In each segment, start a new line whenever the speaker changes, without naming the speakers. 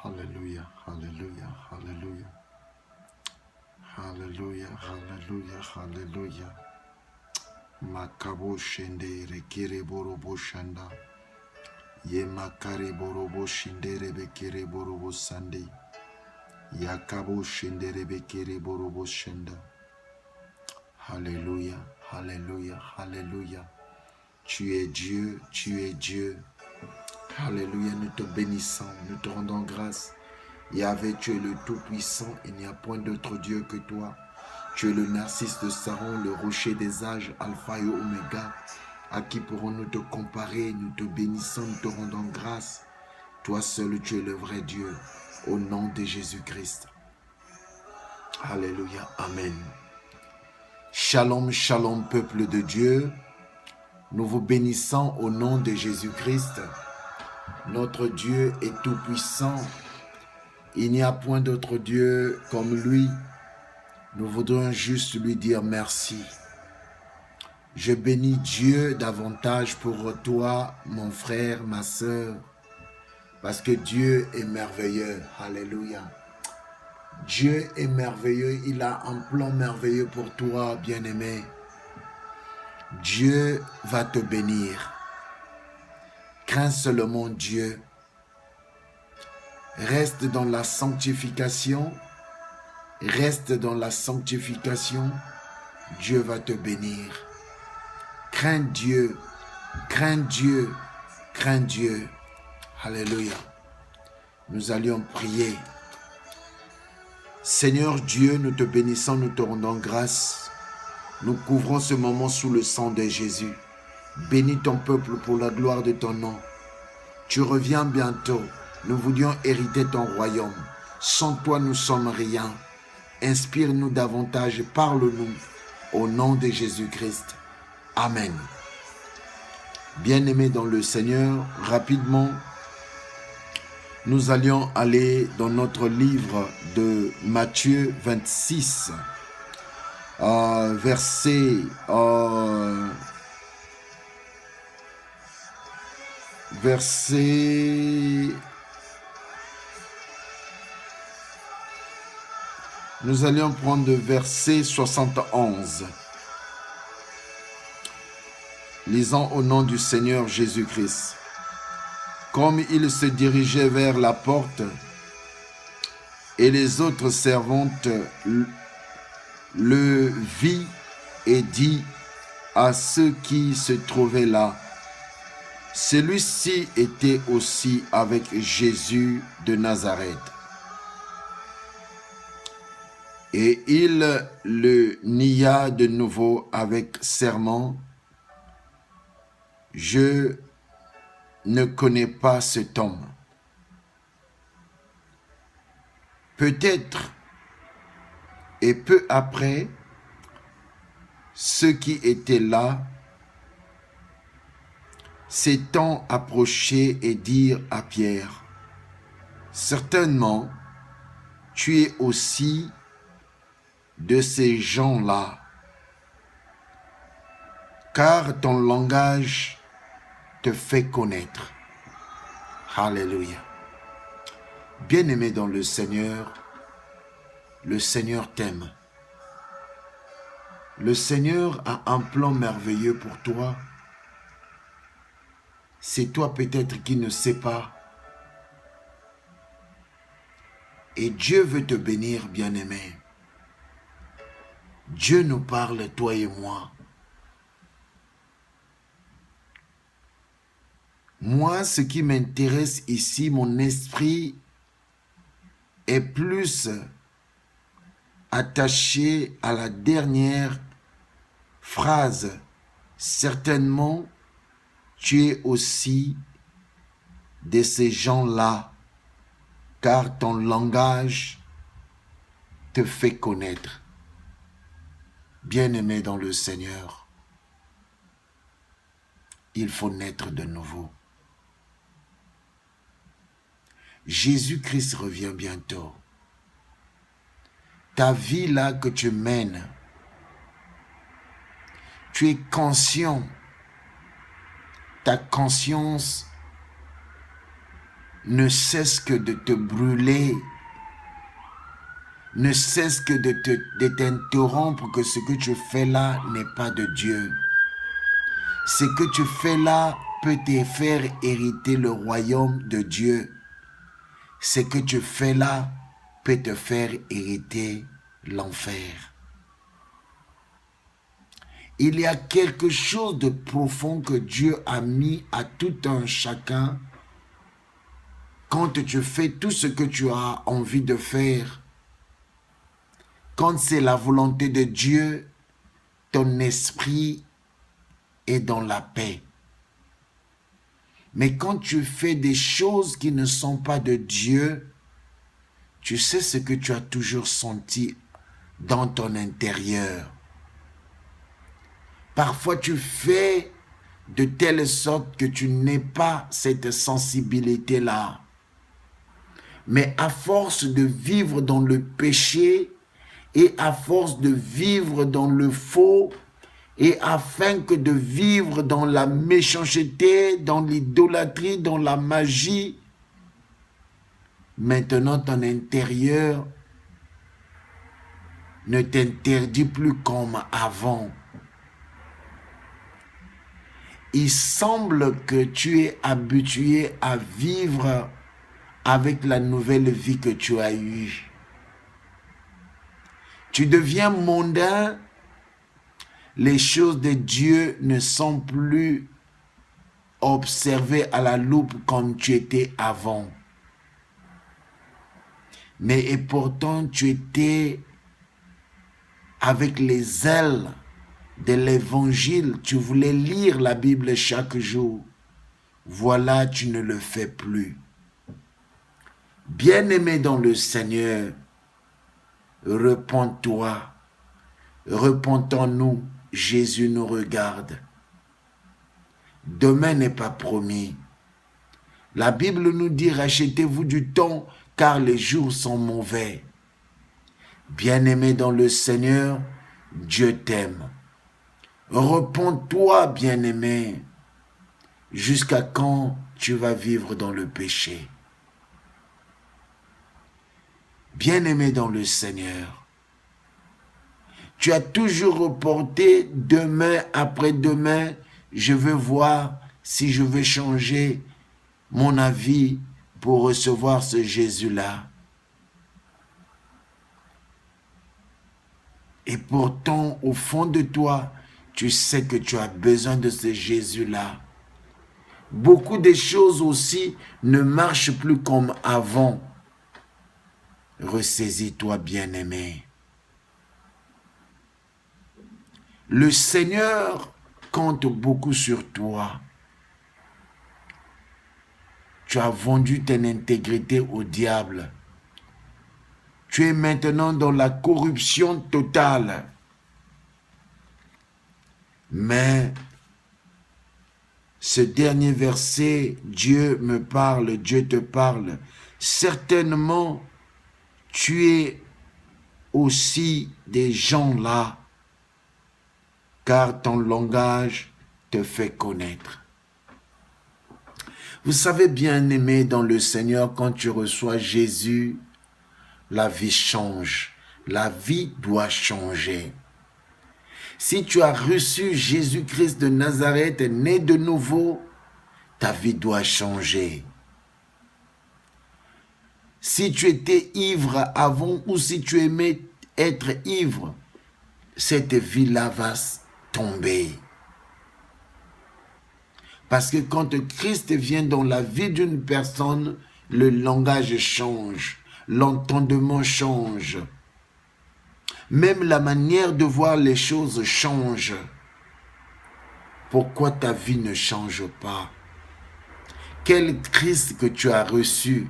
Hallelujah, hallelujah, hallelujah. Hallelujah, hallelujah, hallelujah. Makabo shende rekere borobo shanda. Ye makare borobo shinde rebekere borobo sande. Yakabo shende rebekere borobo shanda. Hallelujah, hallelujah, hallelujah. Tu es Dieu, tu es Dieu. Alléluia, nous te bénissons, nous te rendons grâce. Yahvé, tu es le Tout-Puissant, il n'y a point d'autre Dieu que toi. Tu es le Narcisse de Saron, le rocher des âges, Alpha et Oméga. À qui pourrons-nous te comparer? Nous te bénissons, nous te rendons grâce. Toi seul, tu es le vrai Dieu, au nom de Jésus-Christ. Alléluia, Amen. Shalom, shalom, peuple de Dieu. Nous vous bénissons au nom de Jésus-Christ. Notre Dieu est tout-puissant. Il n'y a point d'autre Dieu comme lui. Nous voudrions juste lui dire merci. Je bénis Dieu davantage pour toi, mon frère, ma sœur, parce que Dieu est merveilleux. Alléluia. Dieu est merveilleux. Il a un plan merveilleux pour toi, bien-aimé. Dieu va te bénir. Crains seulement Dieu. Reste dans la sanctification. Reste dans la sanctification. Dieu va te bénir. Crains Dieu. Crains Dieu. Crains Dieu. Alléluia. Nous allions prier. Seigneur Dieu, nous te bénissons, nous te rendons grâce. Nous couvrons ce moment sous le sang de Jésus. Bénis ton peuple pour la gloire de ton nom. Tu reviens bientôt. Nous voulions hériter ton royaume. Sans toi, nous sommes rien. Inspire-nous davantage, parle-nous au nom de Jésus-Christ. Amen. Bien-aimés dans le Seigneur, rapidement, nous allions aller dans notre livre de Matthieu 26, verset nous allions prendre verset 71. Lisons au nom du Seigneur Jésus-Christ. Comme il se dirigeait vers la porte, et les autres servantes le vit et dit à ceux qui se trouvaient là, celui-ci était aussi avec Jésus de Nazareth. Et il le nia de nouveau avec serment. Je ne connais pas cet homme. Peut-être, et peu après, ceux qui étaient là s'étant approchés et dirent à Pierre, certainement, tu es aussi de ces gens-là, car ton langage te fait connaître. Alléluia. Bien-aimé dans le Seigneur t'aime. Le Seigneur a un plan merveilleux pour toi. C'est toi peut-être qui ne sais pas. Et Dieu veut te bénir, bien-aimé. Dieu nous parle, toi et moi. Moi, ce qui m'intéresse ici, mon esprit est plus attaché à la dernière phrase. Certainement, tu es aussi de ces gens-là, car ton langage te fait connaître. Bien-aimé dans le Seigneur, il faut naître de nouveau. Jésus-Christ revient bientôt. Ta vie là que tu mènes, tu es conscient. Ta conscience ne cesse que de te brûler, ne cesse que de t'interrompre que ce que tu fais là n'est pas de Dieu. Ce que tu fais là peut te faire hériter le royaume de Dieu. Ce que tu fais là peut te faire hériter l'enfer. Il y a quelque chose de profond que Dieu a mis à tout un chacun quand tu fais tout ce que tu as envie de faire. Quand c'est la volonté de Dieu, ton esprit est dans la paix. Mais quand tu fais des choses qui ne sont pas de Dieu, tu sais ce que tu as toujours senti dans ton intérieur. Parfois tu fais de telle sorte que tu n'aies pas cette sensibilité-là. Mais à force de vivre dans le péché et à force de vivre dans le faux, et afin que de vivre dans la méchanceté, dans l'idolâtrie, dans la magie, maintenant ton intérieur ne t'interdit plus comme avant. Il semble que tu es habitué à vivre avec la nouvelle vie que tu as eue. Tu deviens mondain, les choses de Dieu ne sont plus observées à la loupe comme tu étais avant. Mais et pourtant tu étais avec les ailes de l'évangile, tu voulais lire la Bible chaque jour. Voilà, tu ne le fais plus. Bien-aimé dans le Seigneur, repens-toi, repentons-nous, Jésus nous regarde. Demain n'est pas promis. La Bible nous dit, rachetez-vous du temps, car les jours sont mauvais. Bien-aimé dans le Seigneur, Dieu t'aime. Repens-toi, bien-aimé. Jusqu'à quand tu vas vivre dans le péché? Bien-aimé dans le Seigneur, tu as toujours reporté demain après demain, je veux voir si je veux changer mon avis pour recevoir ce Jésus-là. Et pourtant, au fond de toi, tu sais que tu as besoin de ce Jésus-là. Beaucoup de choses aussi ne marchent plus comme avant. Ressaisis-toi, bien-aimé. Le Seigneur compte beaucoup sur toi. Tu as vendu ton intégrité au diable. Tu es maintenant dans la corruption totale. Mais ce dernier verset, Dieu me parle, Dieu te parle. Certainement, tu es aussi des gens là, car ton langage te fait connaître. Vous savez, bien-aimé dans le Seigneur, quand tu reçois Jésus, la vie change. La vie doit changer. Si tu as reçu Jésus-Christ de Nazareth, né de nouveau, ta vie doit changer. Si tu étais ivre avant ou si tu aimais être ivre, cette vie-là va tomber. Parce que quand Christ vient dans la vie d'une personne, le langage change, l'entendement change. Même la manière de voir les choses change. Pourquoi ta vie ne change pas? Quel Christ que tu as reçu?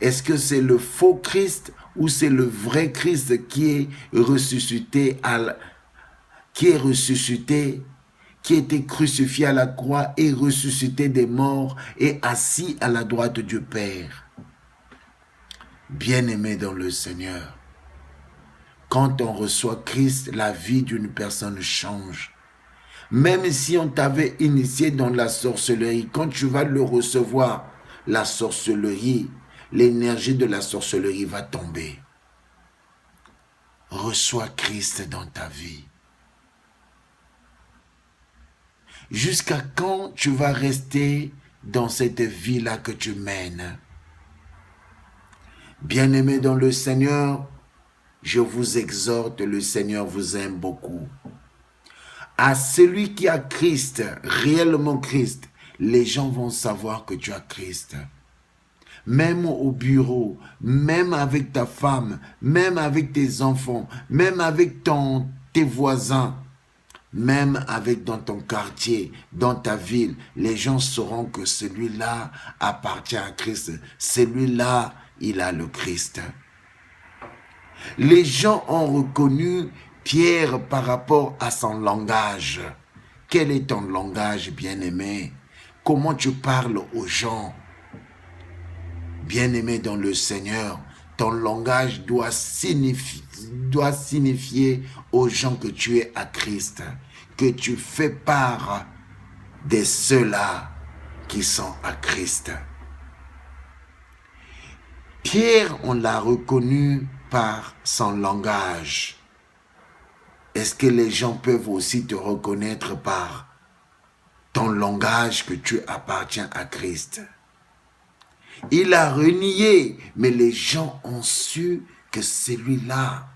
Est-ce que c'est le faux Christ ou c'est le vrai Christ qui est ressuscité, qui a été crucifié à la croix et ressuscité des morts et assis à la droite du Père? Bien-aimé dans le Seigneur, quand on reçoit Christ, la vie d'une personne change. Même si on t'avait initié dans la sorcellerie, quand tu vas le recevoir, la sorcellerie, l'énergie de la sorcellerie va tomber. Reçois Christ dans ta vie. Jusqu'à quand tu vas rester dans cette vie-là que tu mènes? Bien-aimés dans le Seigneur, je vous exhorte, le Seigneur vous aime beaucoup. À celui qui a Christ, réellement Christ, les gens vont savoir que tu as Christ. Même au bureau, même avec ta femme, même avec tes enfants, même avec tes voisins, même avec dans ton quartier, dans ta ville, les gens sauront que celui-là appartient à Christ. Celui-là, il a le Christ. Les gens ont reconnu Pierre par rapport à son langage. Quel est ton langage, bien-aimé? Comment tu parles aux gens? Bien-aimé dans le Seigneur, ton langage doit signifier aux gens que tu es à Christ, que tu fais part de ceux-là qui sont à Christ. Pierre, on l'a reconnu par son langage. Est-ce que les gens peuvent aussi te reconnaître par ton langage que tu appartiens à Christ? Il a renié, mais les gens ont su que celui-là,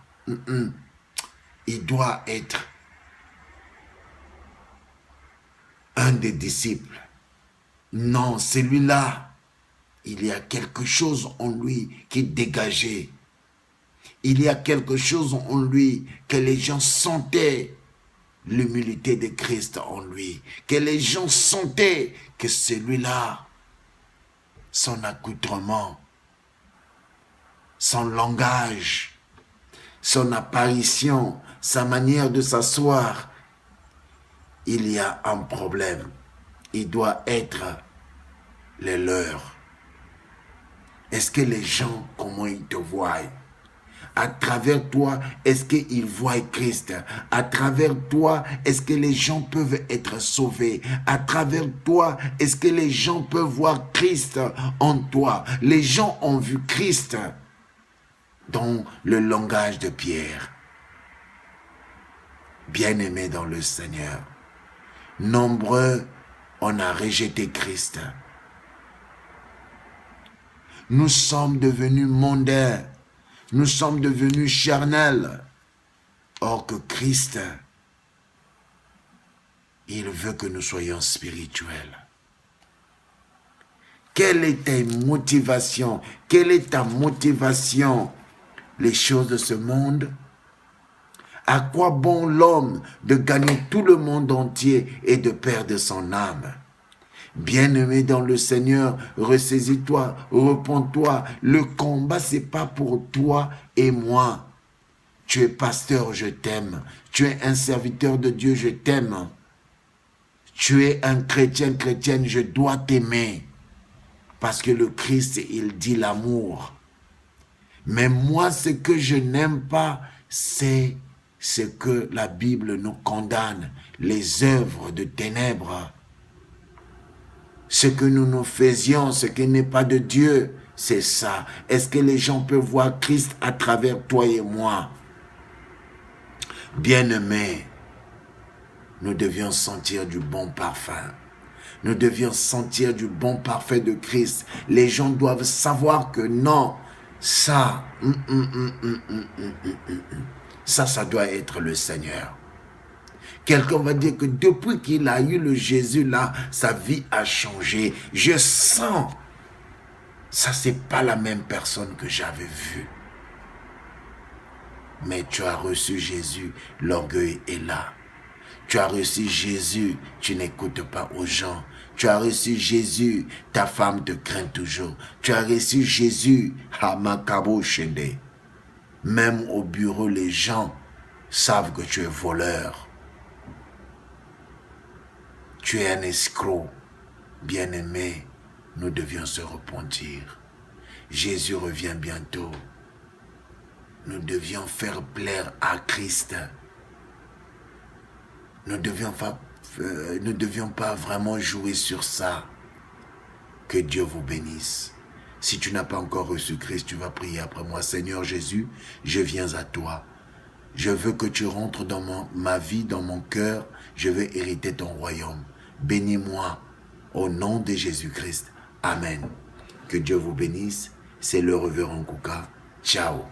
il doit être un des disciples. Non, celui-là, il y a quelque chose en lui qui est dégagé. Il y a quelque chose en lui que les gens sentaient, l'humilité de Christ en lui. Que les gens sentaient que celui-là, son accoutrement, son langage, son apparition, sa manière de s'asseoir, il y a un problème. Il doit être les leurs. Est-ce que les gens, comment ils te voient? À travers toi, est-ce qu'ils voient Christ? À travers toi, est-ce que les gens peuvent être sauvés? À travers toi, est-ce que les gens peuvent voir Christ en toi? Les gens ont vu Christ dans le langage de Pierre. Bien-aimés dans le Seigneur, nombreux, on a rejeté Christ. Nous sommes devenus mondains. Nous sommes devenus charnels. Or que Christ, il veut que nous soyons spirituels. Quelle est ta motivation? Quelle est ta motivation? Les choses de ce monde? À quoi bon l'homme de gagner tout le monde entier et de perdre son âme? Bien-aimé dans le Seigneur, ressaisis-toi, repens-toi. Le combat, c'est pas pour toi et moi. Tu es pasteur, je t'aime. Tu es un serviteur de Dieu, je t'aime. Tu es un chrétien, chrétienne, je dois t'aimer. Parce que le Christ, il dit l'amour. Mais moi, ce que je n'aime pas, c'est ce que la Bible nous condamne. Les œuvres de ténèbres. Ce que nous faisions, ce qui n'est pas de Dieu, c'est ça. Est-ce que les gens peuvent voir Christ à travers toi et moi? Bien-aimés, nous devions sentir du bon parfum. Nous devions sentir du bon parfum de Christ. Les gens doivent savoir que non, ça, ça doit être le Seigneur. Quelqu'un va dire que depuis qu'il a eu le Jésus là, sa vie a changé. Je sens, ça c'est pas la même personne que j'avais vue. Mais tu as reçu Jésus, l'orgueil est là. Tu as reçu Jésus, tu n'écoutes pas aux gens. Tu as reçu Jésus, ta femme te craint toujours. Tu as reçu Jésus, Hamakabo Shende. Même au bureau, les gens savent que tu es voleur. Tu es un escroc. Bien-aimé, nous devions se repentir. Jésus revient bientôt. Nous devions faire plaire à Christ. Nous ne devions pas vraiment jouer sur ça. Que Dieu vous bénisse. Si tu n'as pas encore reçu Christ, tu vas prier après moi. Seigneur Jésus, je viens à toi. Je veux que tu rentres dans ma vie, dans mon cœur. Je veux hériter ton royaume. Bénis-moi au nom de Jésus-Christ. Amen. Que Dieu vous bénisse. C'est le révérend Kouka. Ciao.